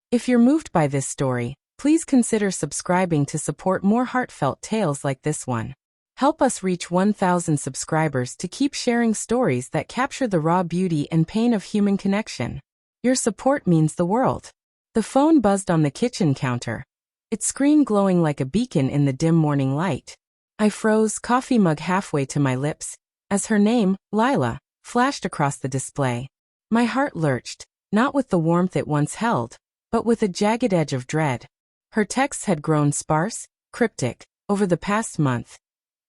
If you're moved by this story, please consider subscribing to support more heartfelt tales like this one. Help us reach 1,000 subscribers to keep sharing stories that capture the raw beauty and pain of human connection. Your support means the world. The phone buzzed on the kitchen counter, its screen glowing like a beacon in the dim morning light. I froze, coffee mug halfway to my lips, as her name, Lila, flashed across the display. My heart lurched, not with the warmth it once held, but with a jagged edge of dread. Her texts had grown sparse, cryptic, over the past month,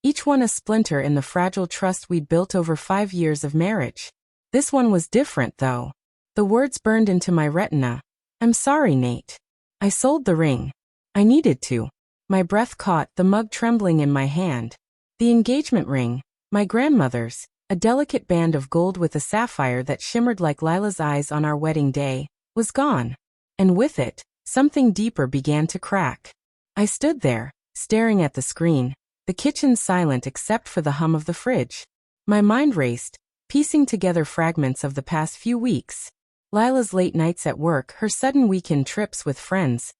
each one a splinter in the fragile trust we'd built over 5 years of marriage. This one was different, though. The words burned into my retina. "I'm sorry, Nate. I sold the ring. I needed to." My breath caught, the mug trembling in my hand. The engagement ring, my grandmother's, a delicate band of gold with a sapphire that shimmered like Lila's eyes on our wedding day, was gone. And with it, something deeper began to crack. I stood there, staring at the screen, the kitchen silent except for the hum of the fridge. My mind raced, piecing together fragments of the past few weeks. Lila's late nights at work, her sudden weekend trips with friends.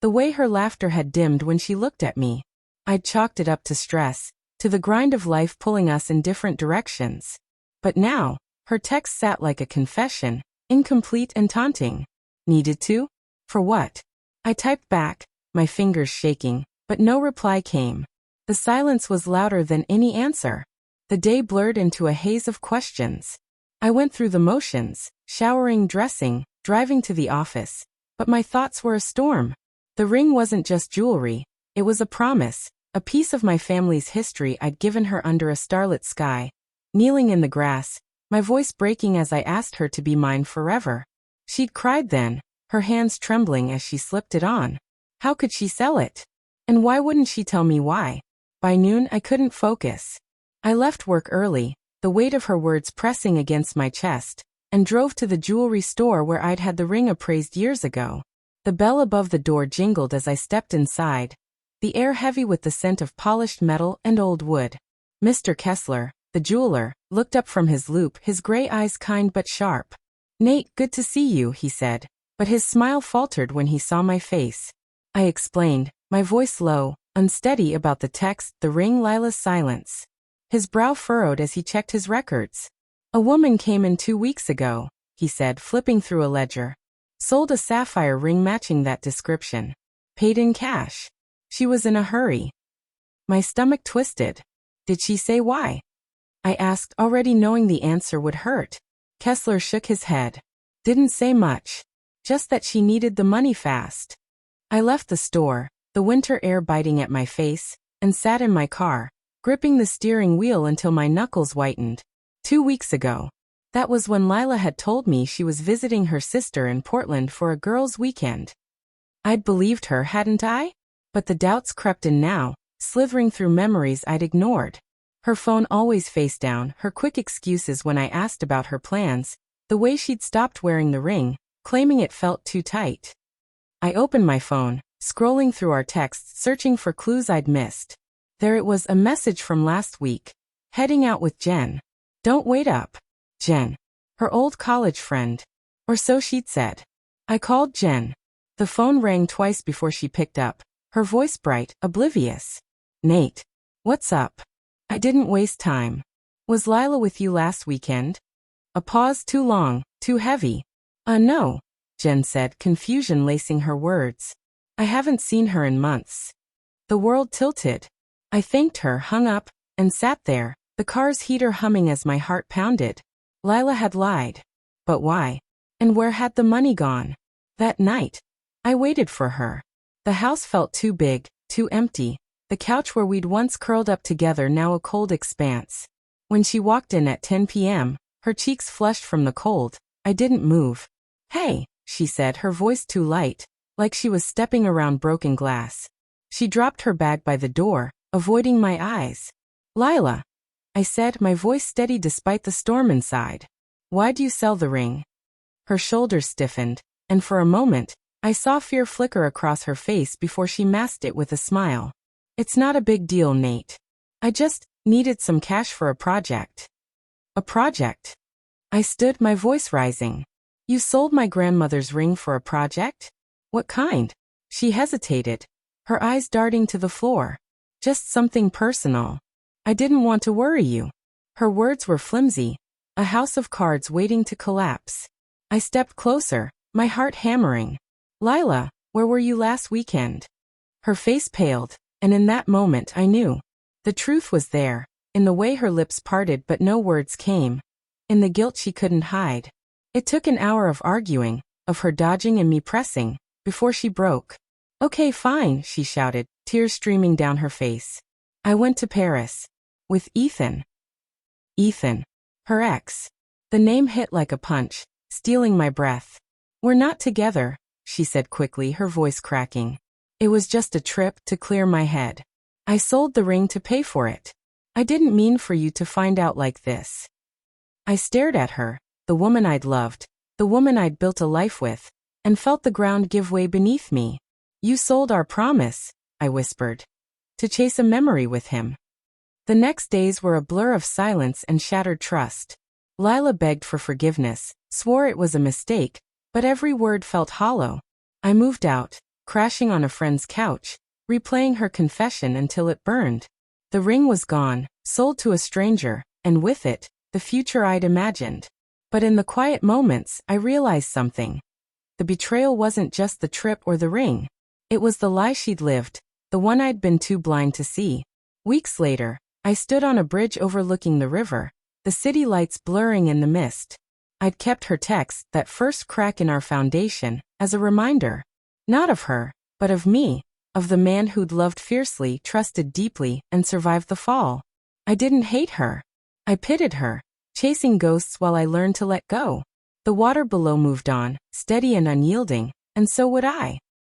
The way her laughter had dimmed when she looked at me. I'd chalked it up to stress, to the grind of life pulling us in different directions. But now, her text sat like a confession, incomplete and taunting. Needed to? For what? I typed back, my fingers shaking, but no reply came. The silence was louder than any answer. The day blurred into a haze of questions. I went through the motions, showering, dressing, driving to the office, but my thoughts were a storm. The ring wasn't just jewelry, it was a promise, a piece of my family's history I'd given her under a starlit sky. Kneeling in the grass, my voice breaking as I asked her to be mine forever. She'd cried then, her hands trembling as she slipped it on. How could she sell it? And why wouldn't she tell me why? By noon I couldn't focus. I left work early, the weight of her words pressing against my chest, and drove to the jewelry store where I'd had the ring appraised years ago. The bell above the door jingled as I stepped inside, the air heavy with the scent of polished metal and old wood. Mr. Kessler, the jeweler, looked up from his loupe, his gray eyes kind but sharp. "Nate, good to see you," he said, but his smile faltered when he saw my face. I explained, my voice low, unsteady about the text, the ring, Lila's silence. His brow furrowed as he checked his records. "A woman came in 2 weeks ago," he said, flipping through a ledger. "Sold a sapphire ring matching that description. Paid in cash. She was in a hurry." My stomach twisted. "Did she say why?" I asked, already knowing the answer would hurt. Kessler shook his head. "Didn't say much. Just that she needed the money fast." I left the store, the winter air biting at my face, and sat in my car, gripping the steering wheel until my knuckles whitened. 2 weeks ago. That was when Lila had told me she was visiting her sister in Portland for a girls' weekend. I'd believed her, hadn't I? But the doubts crept in now, slithering through memories I'd ignored. Her phone always face down, her quick excuses when I asked about her plans, the way she'd stopped wearing the ring, claiming it felt too tight. I opened my phone, scrolling through our texts, searching for clues I'd missed. There it was, a message from last week. "Heading out with Jen. Don't wait up." Jen. Her old college friend. Or so she'd said. I called Jen. The phone rang twice before she picked up, her voice bright, oblivious. "Nate. What's up?" I didn't waste time. "Was Lila with you last weekend?" A pause, too long, too heavy. No," Jen said, confusion lacing her words. "I haven't seen her in months." The world tilted. I thanked her, hung up, and sat there, the car's heater humming as my heart pounded. Lila had lied. But why? And where had the money gone? That night, I waited for her. The house felt too big, too empty, the couch where we'd once curled up together now a cold expanse. When she walked in at 10 p.m., her cheeks flushed from the cold, I didn't move. "Hey," she said, her voice too light, like she was stepping around broken glass. She dropped her bag by the door, avoiding my eyes. "Lila," I said, my voice steady despite the storm inside. "Why'd you sell the ring?" Her shoulders stiffened, and for a moment, I saw fear flicker across her face before she masked it with a smile. "It's not a big deal, Nate. I just needed some cash for a project." "A project?" I stood, my voice rising. "You sold my grandmother's ring for a project? What kind? She hesitated, her eyes darting to the floor. Just something personal. I didn't want to worry you. Her words were flimsy, a house of cards waiting to collapse. I stepped closer, my heart hammering. Lila, where were you last weekend? Her face paled, and in that moment I knew. The truth was there, in the way her lips parted but no words came. In the guilt she couldn't hide. It took an hour of arguing, of her dodging and me pressing, before she broke. Okay, fine, she shouted, tears streaming down her face. I went to Paris. With Ethan. Ethan. Her ex. The name hit like a punch, stealing my breath. We're not together, she said quickly, her voice cracking. It was just a trip to clear my head. I sold the ring to pay for it. I didn't mean for you to find out like this. I stared at her, the woman I'd loved, the woman I'd built a life with, and felt the ground give way beneath me. You sold our promise, I whispered. To chase a memory with him. The next days were a blur of silence and shattered trust. Lila begged for forgiveness, swore it was a mistake, but every word felt hollow. I moved out, crashing on a friend's couch, replaying her confession until it burned. The ring was gone, sold to a stranger, and with it, the future I'd imagined. But in the quiet moments, I realized something. The betrayal wasn't just the trip or the ring. It was the lie she'd lived, the one I'd been too blind to see. Weeks later, I stood on a bridge overlooking the river, the city lights blurring in the mist. I'd kept her text, that first crack in our foundation, as a reminder. Not of her, but of me, of the man who'd loved fiercely, trusted deeply, and survived the fall. I didn't hate her. I pitied her, chasing ghosts while I learned to let go. The water below moved on, steady and unyielding, and so would I.